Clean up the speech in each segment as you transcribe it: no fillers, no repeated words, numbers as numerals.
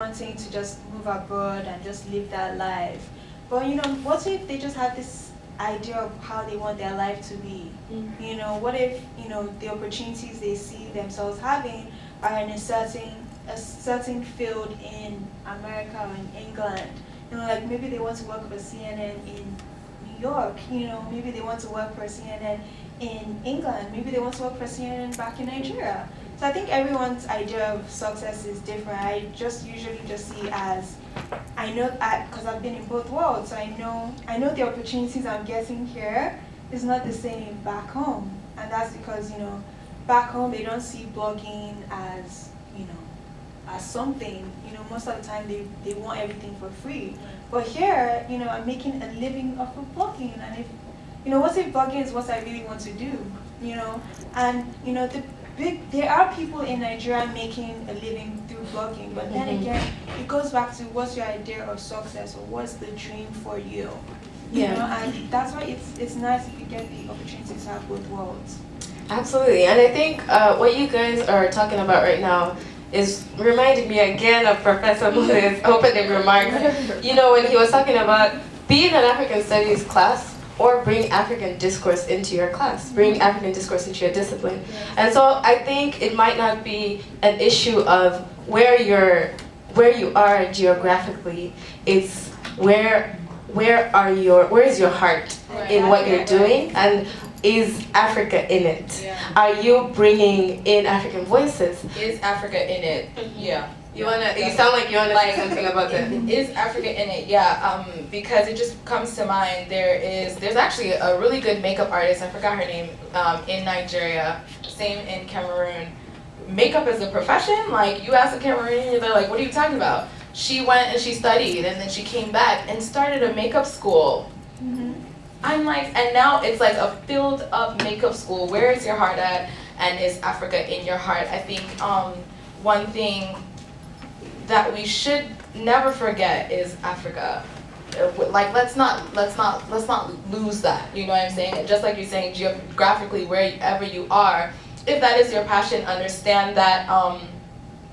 wanting to just move abroad and just live that life. But what if they just have this idea of how they want their life to be? What if the opportunities they see themselves having are in a certain field in America or in England? Like maybe they want to work for CNN in New York. Maybe they want to work for CNN in England. Maybe they want to work for CNN back in Nigeria. So I think everyone's idea of success is different. I just usually just see as, I know, because I've been in both worlds, so I know the opportunities I'm getting here is not the same back home. And that's because, back home they don't see blogging as, as something. Most of the time they want everything for free. But here, I'm making a living off of blogging. And what if blogging is what I really want to do? And, there are people in Nigeria making a living through blogging, but then again, it goes back to what's your idea of success or what's the dream for you. And that's why it's nice if you get the opportunity to have both worlds. Absolutely, and I think what you guys are talking about right now is reminding me again of Professor Mule's opening remarks. When he was talking about being an African Studies class, or bring African discourse into your class, bring African discourse into your discipline. And so I think it might not be an issue of where you are geographically. It's where is your heart in what you're doing, and is Africa in it? Are you bringing in African voices? Is Africa in it? Yeah. You sound like you wanna say something about that. Is Africa in it? Yeah, because it just comes to mind. There's actually a really good makeup artist, I forgot her name, in Nigeria, same in Cameroon. Makeup is a profession. Like, you ask a Cameroonian, they're like, what are you talking about? She went and she studied, and then she came back and started a makeup school. I'm like, and now it's like a field of makeup school. Where is your heart at? And is Africa in your heart? I think one thing that we should never forget is Africa. Like, let's not lose that. You know what I'm saying? Just like you're saying, geographically, wherever you are, if that is your passion, understand that.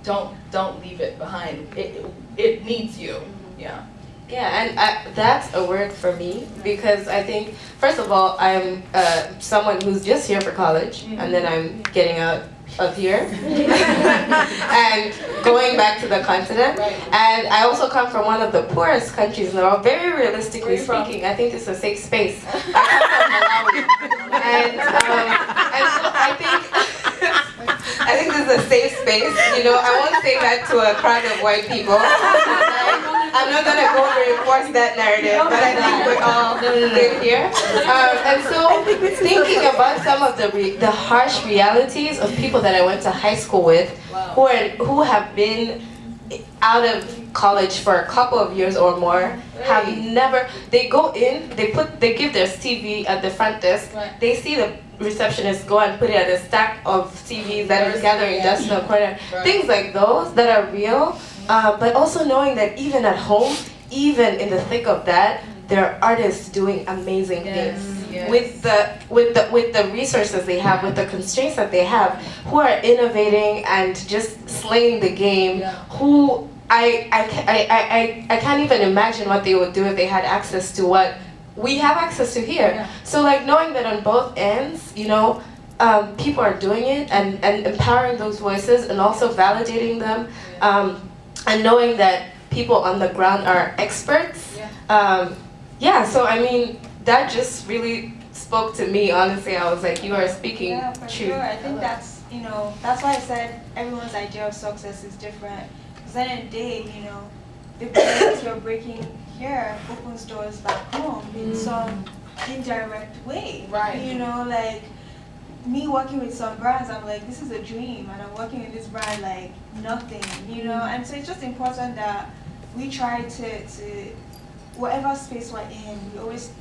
Don't leave it behind. It needs you. Yeah. Yeah, and that's a word for me, because I think, first of all, I'm someone who's just here for college, and then I'm getting out of here and going back to the continent. And I also come from one of the poorest countries in the world. Very realistically speaking, I think it's a safe space. I come from Malawi, and so I think this is a safe space. I won't say that to a crowd of white people. I'm not gonna go reinforce that narrative, but I think we all live here. And so, thinking about some of the harsh realities of people that I went to high school with, who have been out of college for a couple of years or more, have never. They go in, they give their CV at the front desk. They see the receptionist go and put it at a stack of CVs that is gathering dust in a corner. Things like those that are real. But also knowing that even at home, even in the thick of that, there are artists doing amazing things with the resources they have, with the constraints that they have, who are innovating and just slaying the game. Who I can't even imagine what they would do if they had access to what we have access to here. So like knowing that on both ends, people are doing it and empowering those voices and also validating them. And knowing that people on the ground are experts. So I mean, that just really spoke to me, honestly. I was like, you are speaking for true. Sure. I think that's why I said everyone's idea of success is different. Because at the end of the day, the barriers you're breaking here opens doors back home in some indirect way. Like, me working with some brands, I'm like, this is a dream, and I'm working with this brand like nothing, and so it's just important that we try to whatever space we're in, we always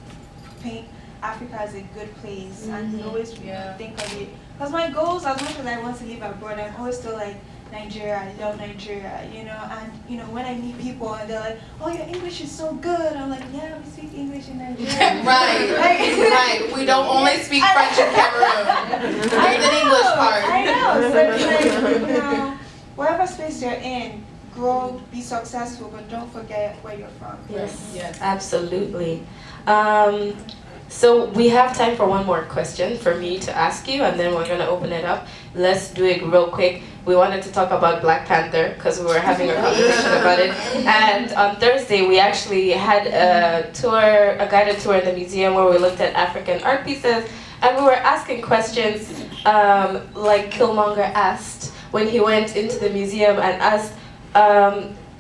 paint Africa as a good place, and we always think of it. Because my goals, as much as I want to live abroad, I'm always still like, Nigeria, I love Nigeria, and when I meet people and they're like, oh, your English is so good, I'm like, yeah, we speak English in Nigeria. Right. We don't only speak French in Cameroon. There's an English part. I know. So it's like, whatever space you're in, grow, be successful, but don't forget where you're from. Yes. Absolutely. So we have time for one more question for me to ask you, and then we're going to open it up. Let's do it real quick. We wanted to talk about Black Panther because we were having a conversation about it. And on Thursday, we actually had a guided tour in the museum where we looked at African art pieces, and we were asking questions like Killmonger asked when he went into the museum and asked,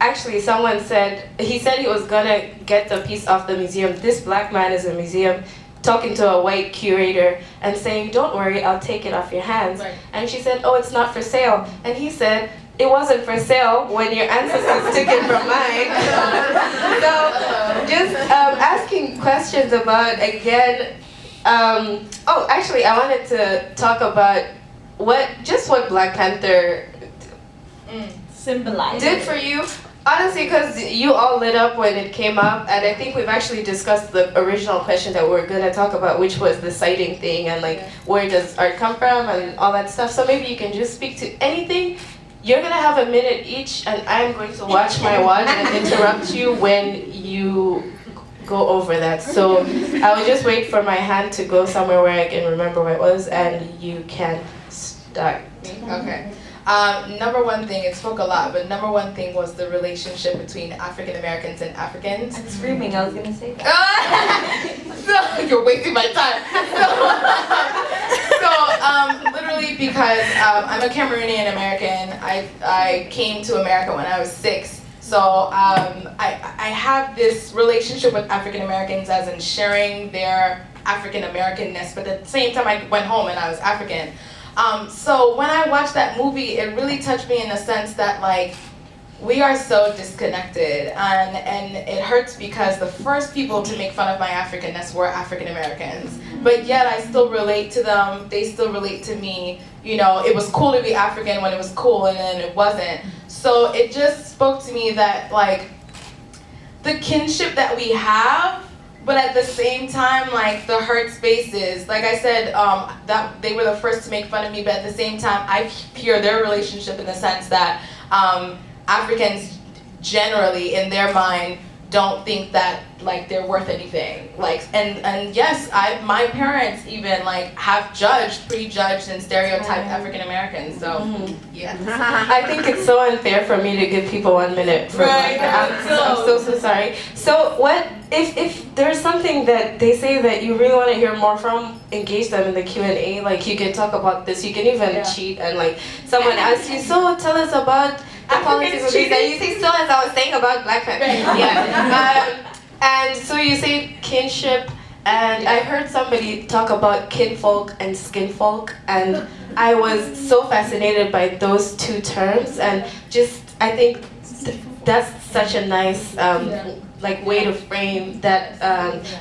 actually someone said, he was gonna get the piece off the museum. This black man is in a museum talking to a white curator and saying, don't worry, I'll take it off your hands. Right. And she said, oh, it's not for sale. And he said, it wasn't for sale when your ancestors took it from mine. So just asking questions about, again, actually I wanted to talk about what Black Panther symbolized did for you. Honestly, because you all lit up when it came up, and I think we've actually discussed the original question that we're going to talk about, which was the sighting thing and like where does art come from and all that stuff. So maybe you can just speak to anything. You're going to have a minute each, and I'm going to watch my watch and interrupt you when you go over that. So I will just wait for my hand to go somewhere where I can remember where it was, and you can start. Okay. Number one thing, it spoke a lot, but number one thing was the relationship between African Americans and Africans. I'm screaming, I was gonna say that. So, you're wasting my time. Literally because I'm a Cameroonian American. I came to America when I was 6. So I have this relationship with African Americans as in sharing their African Americanness, but at the same time I went home and I was African. So when I watched that movie, it really touched me in the sense that like we are so disconnected, and it hurts because the first people to make fun of my Africanness were African Americans, but yet I still relate to them. They still relate to me. You know, it was cool to be African when it was cool, and then it wasn't. So it just spoke to me that like the kinship that we have. But at the same time, like the hurt spaces, like I said, that they were the first to make fun of me. But at the same time, I hear their relationship in the sense that Africans generally, in their mind, don't think that like they're worth anything. Like and yes, my parents even like have prejudged and stereotyped African Americans. So yeah, I think it's so unfair for me to give people 1 minute. I'm so sorry. So what if there's something that they say that you really want to hear more from? Engage them in the Q&A. Like you can talk about this. You can even cheat and like someone asks you, so tell us about the politics of this, and you say, so as I was saying about Black Panther. Yeah. And so you say kinship, and I heard somebody talk about kinfolk and skinfolk, and I was so fascinated by those two terms, and just I think that's such a nice like way to frame that.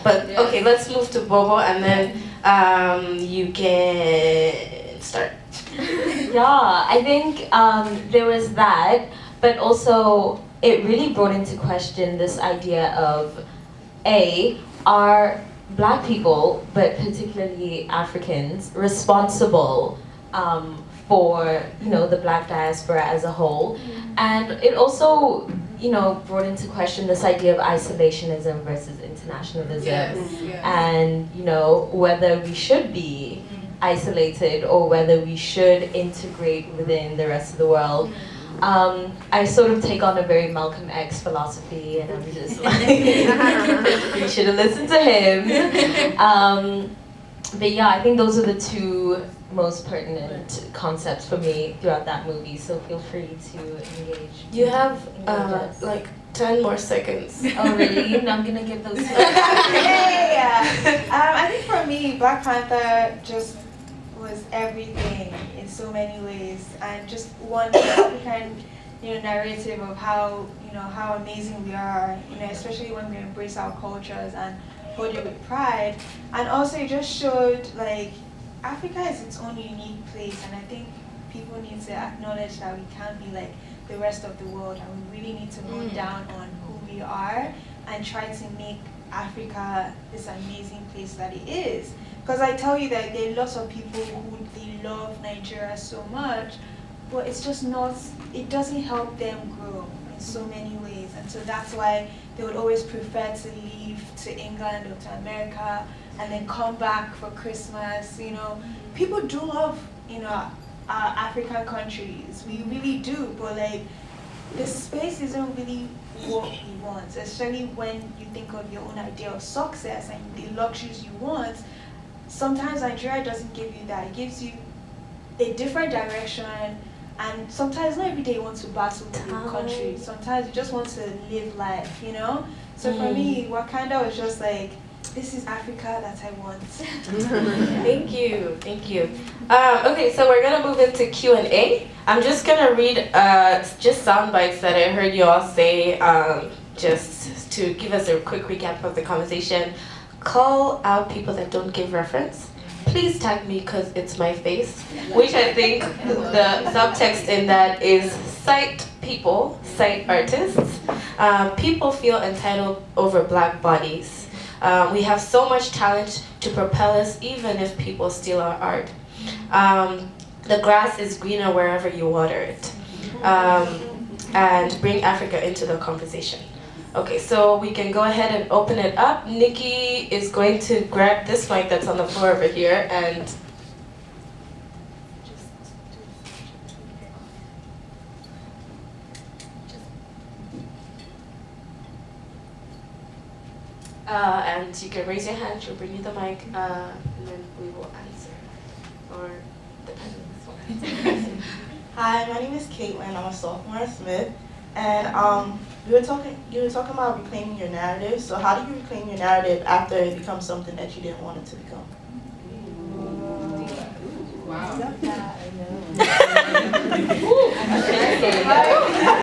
But okay, let's move to Bobo, and then you can start. Yeah, I think there was that, but also it really brought into question this idea of are Black people, but particularly Africans, responsible for the Black diaspora as a whole, and it also brought into question this idea of isolationism versus internationalism, and whether we should be isolated or whether we should integrate within the rest of the world. I sort of take on a very Malcolm X philosophy, and I'm just like, you should have listened to him. But yeah, I think those are the two most pertinent concepts for me throughout that movie, so feel free to engage. You have like 10 more seconds. Oh really? No, I'm gonna give those. I think for me, Black Panther just was everything in so many ways, and just one African narrative of how how amazing we are, especially when we embrace our cultures and hold it with pride. And also it just showed like Africa is its own unique place, and I think people need to acknowledge that we can't be like the rest of the world, and we really need to hone down on who we are and try to make Africa this amazing place that it is. Because I tell you that there are lots of people who they love Nigeria so much, but it's just not, it doesn't help them grow. so many ways. And so that's why they would always prefer to leave to England or to America and then come back for Christmas. You know, people do love, you know, our African countries. We really do, but like the space isn't really what we want, especially when you think of your own idea of success and the luxuries you want. Sometimes Nigeria doesn't give you that. It gives you a different direction, and sometimes not every day you want to battle with your country. Sometimes you just want to live life, you know? So for me, Wakanda was just like, this is Africa that I want. Thank you. Okay, so we're gonna move into Q&A. I'm just gonna read just sound bites that I heard you all say, just to give us a quick recap of the conversation. Call out people that don't give reference. Please tag me because it's my face, which I think the subtext in that is cite people, cite artists. People feel entitled over Black bodies. We have so much talent to propel us even if people steal our art. The grass is greener wherever you water it. And bring Africa into the conversation. Okay, so we can go ahead and open it up. Nikki is going to grab this mic that's on the floor over here and and you can raise your hand, she'll bring you the mic, and then we will answer. Or depending on this one. Hi, my name is Caitlin. I'm a sophomore at Smith, and you were talking about reclaiming your narrative. So how do you reclaim your narrative after it becomes something that you didn't want it to become? Wow.